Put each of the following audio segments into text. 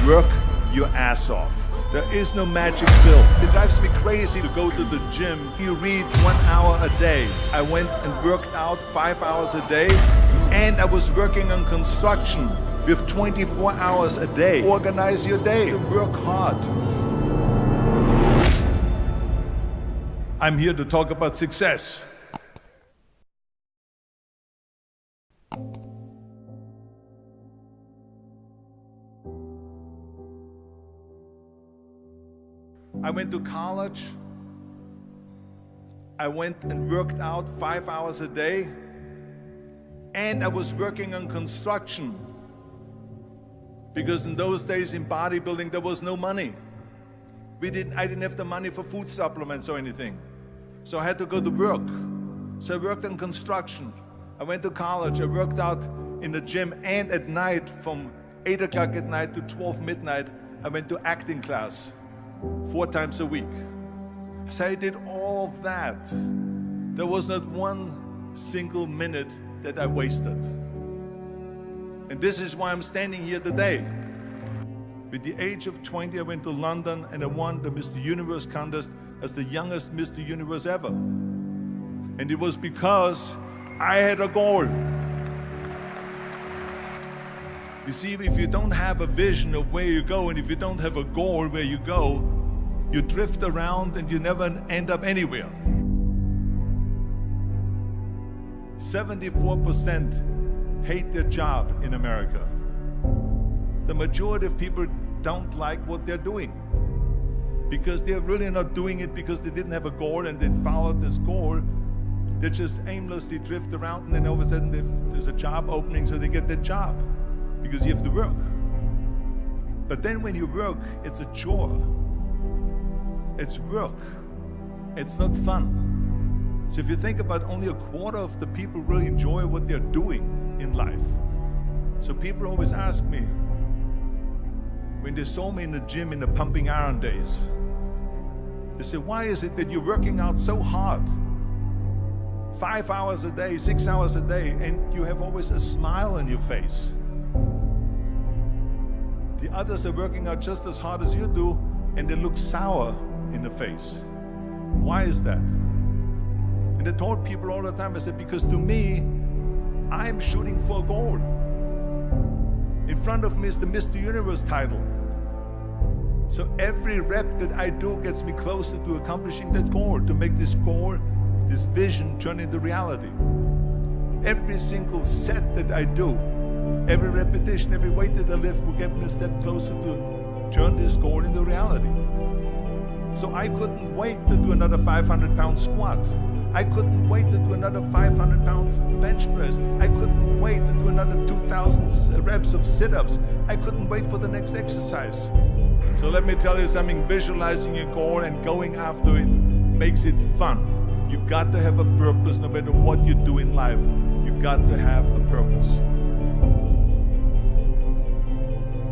Work your ass off. There is no magic pill. It drives me crazy to go to the gym. You read 1 hour a day. I went and worked out 5 hours a day, and I was working on construction with 24 hours a day. Organize your day. Work hard. I'm here to talk about success. I went to college. I went and worked out 5 hours a day, and I was working on construction. Because in those days in bodybuilding, there was no money. I didn't have the money for food supplements or anything. So I had to go to work. So I worked on construction. I went to college. I worked out in the gym, and at night, from 8 o'clock at night to 12 midnight, I went to acting class 4 times a week. So I did all of that. There was not one single minute that I wasted. And this is why I'm standing here today. With the age of 20, I went to London and I won the Mr. Universe contest as the youngest Mr. Universe ever. And it was because I had a goal. You see, if you don't have a vision of where you go, and if you don't have a goal where you go, you drift around and you never end up anywhere. 74% hate their job in America. The majority of people don't like what they're doing because they're really not doing it because they didn't have a goal and they followed this goal. They just aimlessly drift around, and then all of a sudden there's a job opening, so they get that job because you have to work. But then when you work, it's a chore. It's work. It's not fun. So if you think about, only a quarter of the people really enjoy what they're doing in life. So people always ask me, when they saw me in the gym in the pumping iron days, they say, why is it that you're working out so hard? 5 hours a day, 6 hours a day, and you have always a smile on your face. The others are working out just as hard as you do, and they look sour in the face. Why is that? And I told people all the time, I said, because to me, I'm shooting for a goal. In front of me is the Mr. Universe title. So every rep that I do gets me closer to accomplishing that goal, to make this goal, this vision, turn into reality. Every single set that I do, every repetition, every weight that I lift will get me a step closer to turn this goal into reality. So I couldn't wait to do another 500-pound squat. I couldn't wait to do another 500-pound bench press. I couldn't wait to do another 2,000 reps of sit-ups. I couldn't wait for the next exercise. So let me tell you something, visualizing your goal and going after it makes it fun. You got to have a purpose no matter what you do in life. You got to have a purpose.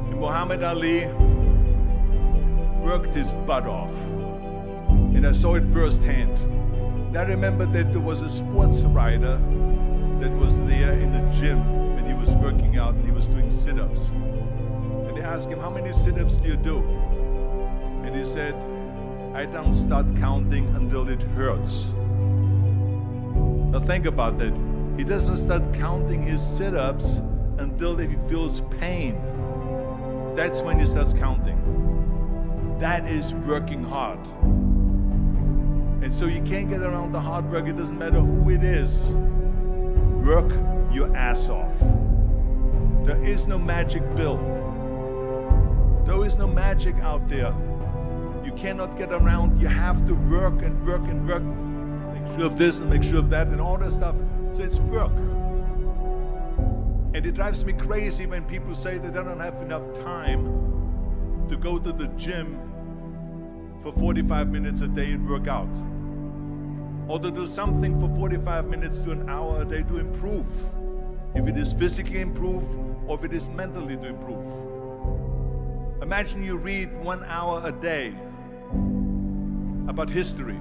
And Muhammad Ali worked his butt off. And I saw it firsthand. And I remember that there was a sports writer that was there in the gym when he was working out and he was doing sit-ups. And they asked him, how many sit-ups do you do? And he said, I don't start counting until it hurts. Now think about that. He doesn't start counting his sit-ups until he feels pain. That's when he starts counting. That is working hard. And so you can't get around the hard work. It doesn't matter who it is. Work your ass off. There is no magic pill. There is no magic out there. You cannot get around. You have to work and work and work. Make sure of this and make sure of that and all that stuff. So it's work. And it drives me crazy when people say that they don't have enough time to go to the gym for 45 minutes a day and work out. Or to do something for 45 minutes to an hour a day to improve. If it is physically improve or if it is mentally to improve. Imagine you read 1 hour a day about history.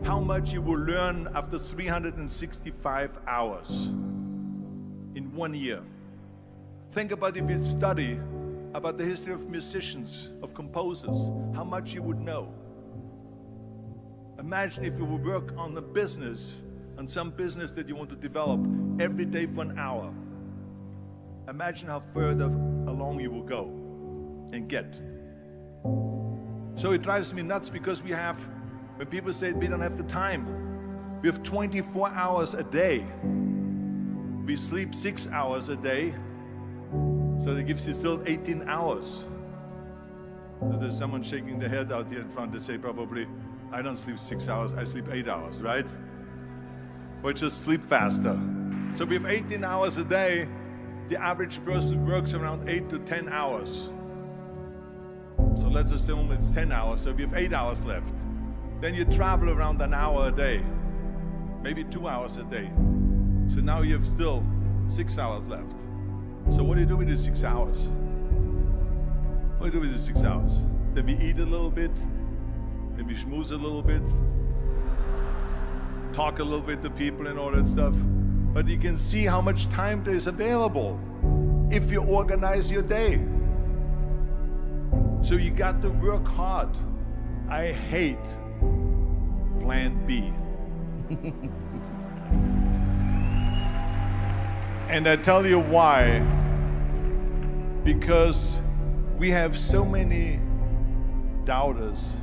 How much you will learn after 365 hours in 1 year. Think about if you study about the history of musicians, of composers, how much you would know. Imagine if you would work on a business, on some business that you want to develop every day for an hour. Imagine how further along you will go and get. So it drives me nuts because when people say we don't have the time, we have 24 hours a day. We sleep 6 hours a day, so that gives you still 18 hours. So there's someone shaking their head out here in front. They say probably, I don't sleep 6 hours, I sleep 8 hours, right? Or just sleep faster. So we have 18 hours a day. The average person works around 8 to 10 hours. So let's assume it's 10 hours, so we have 8 hours left. Then you travel around an hour a day, maybe 2 hours a day. So now you have still 6 hours left. So what do you do with these 6 hours? What do you do with these 6 hours? Then we eat a little bit, then we schmooze a little bit, talk a little bit to people and all that stuff. But you can see how much time there is available if you organize your day. So you got to work hard. I hate plan B. And I tell you why. Because we have so many doubters,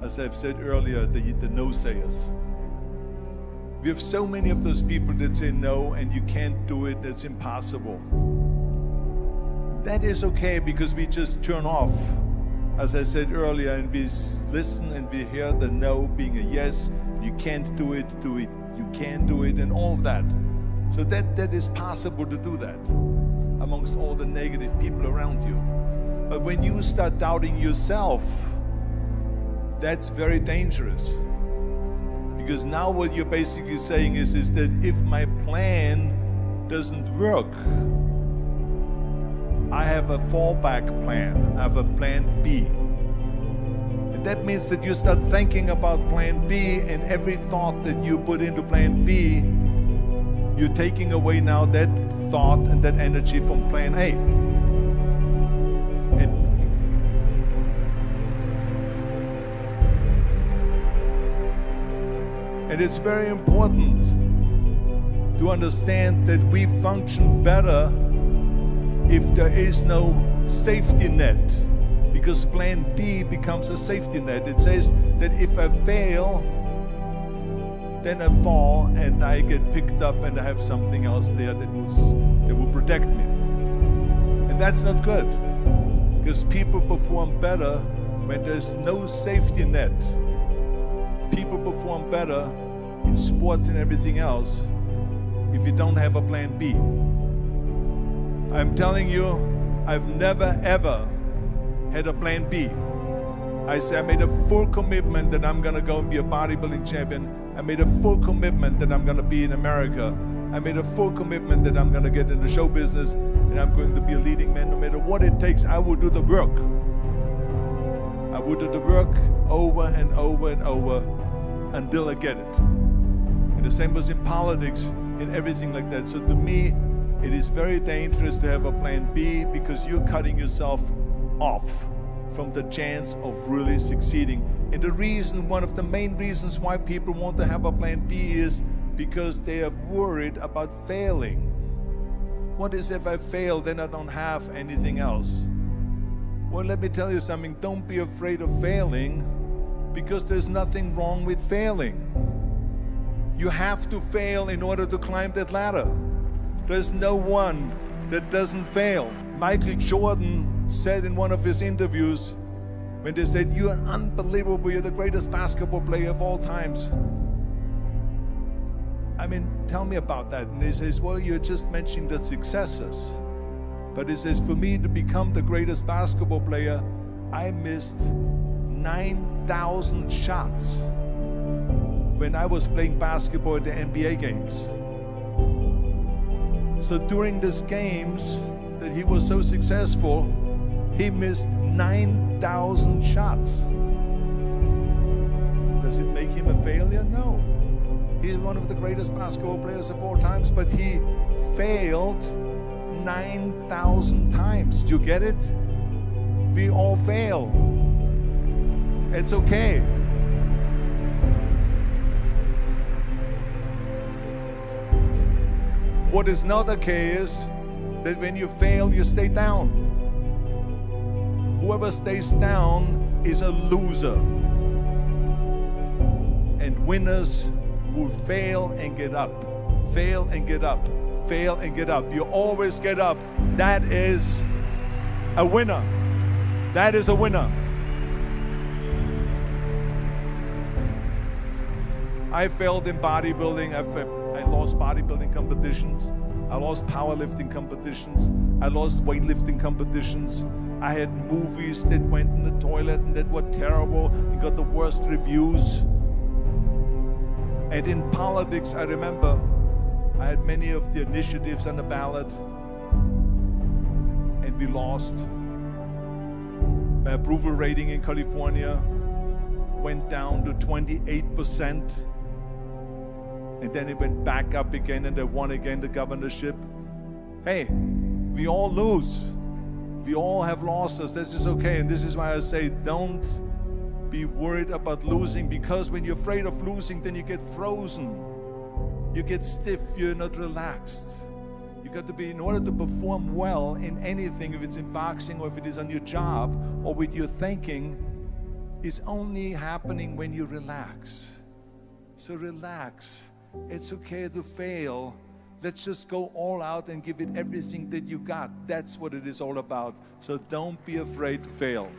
as I've said earlier, the no-sayers. We have so many of those people that say no and you can't do it, that's impossible. That is okay because we just turn off, as I said earlier, and we listen and we hear the no being a yes. You can't do it, you can do it, and all of that. So that is possible to do that amongst all the negative people around you. But when you start doubting yourself, that's very dangerous. Because now what you're basically saying is that if my plan doesn't work, I have a fallback plan, I have a plan B. And that means that you start thinking about plan B, and every thought that you put into plan B, you're taking away now that thought and that energy from plan A. And it's very important to understand that we function better if there is no safety net, because plan B becomes a safety net. It says that if I fail, then I fall and I get picked up and I have something else there that will protect me. And that's not good, because people perform better when there's no safety net. People perform better in sports and everything else if you don't have a plan B. I'm telling you, I've never ever had a plan B. I made a full commitment that I'm gonna go and be a bodybuilding champion. I made a full commitment that I'm gonna be in America. I made a full commitment that I'm gonna get in the show business and I'm going to be a leading man. No matter what it takes, I will do the work. I will do the work over and over and over until I get it. And the same was in politics and everything like that. So to me, it is very dangerous to have a plan B, because you're cutting yourself off from the chance of really succeeding. And the reason, one of the main reasons why people want to have a plan B is because they are worried about failing. What is if I fail, then I don't have anything else? Well, let me tell you something. Don't be afraid of failing, because there's nothing wrong with failing. You have to fail in order to climb that ladder. There's no one that doesn't fail. Michael Jordan said in one of his interviews, when they said, "You're unbelievable, you're the greatest basketball player of all times." I mean, tell me about that. And he says, well, you're just mentioning the successes. But he says, for me to become the greatest basketball player, I missed 9,000 shots when I was playing basketball at the NBA games. So during these games that he was so successful, he missed 9,000 shots. Does it make him a failure? No. He's one of the greatest basketball players of all times, but he failed 9,000 times. Do you get it? We all fail. It's okay. What is not okay is that when you fail, you stay down. Whoever stays down is a loser. And winners will fail and get up, fail and get up, fail and get up. You always get up. That is a winner. That is a winner. I failed in bodybuilding. I lost bodybuilding competitions. I lost powerlifting competitions. I lost weightlifting competitions. I had movies that went in the toilet and that were terrible and got the worst reviews. And in politics, I remember I had many of the initiatives on the ballot, and we lost. My approval rating in California went down to 28%, and then it went back up again, and I won again the governorship. Hey, we all lose. We all have losses. This is okay, and this is why I say don't be worried about losing, because when you're afraid of losing, then you get frozen. You get stiff, you're not relaxed. You got to be, in order to perform well in anything, if it's in boxing or if it is on your job or with your thinking, is only happening when you relax. So relax. It's okay to fail. Let's just go all out and give it everything that you got. That's what it is all about. So don't be afraid to fail.